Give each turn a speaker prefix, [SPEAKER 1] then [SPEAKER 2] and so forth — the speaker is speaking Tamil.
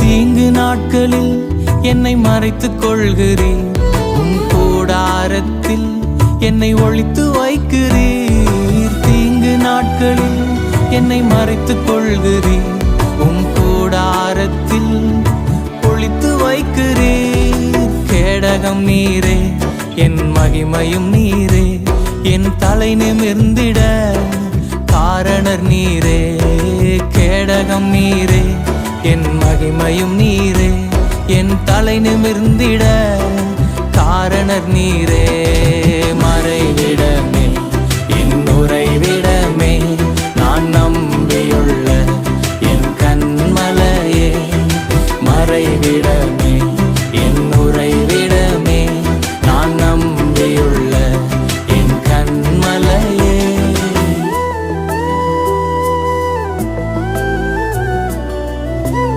[SPEAKER 1] தீங்கு நாட்களில் என்னை மறைத்துக் கொள்கிறீர், உம் கூடாரத்தில் என்னை ஒளித்து வைக்கிறீர். தீங்கு நாட்களில் என்னை மறைத்துக் கொள்கிறீர், உம் கூடாரத்தில் ஒளித்து வைக்கிறீர். கேடகம் நீரே, என் மகிமையும் நீரே, என் தலை நிமிர்ந்திட காரணர் நீரே. கேடகம் நீரே, என் மகிமையும் நீரே, என் தலை நிமிர்ந்திட காரணர் நீரே. மறைவிடம்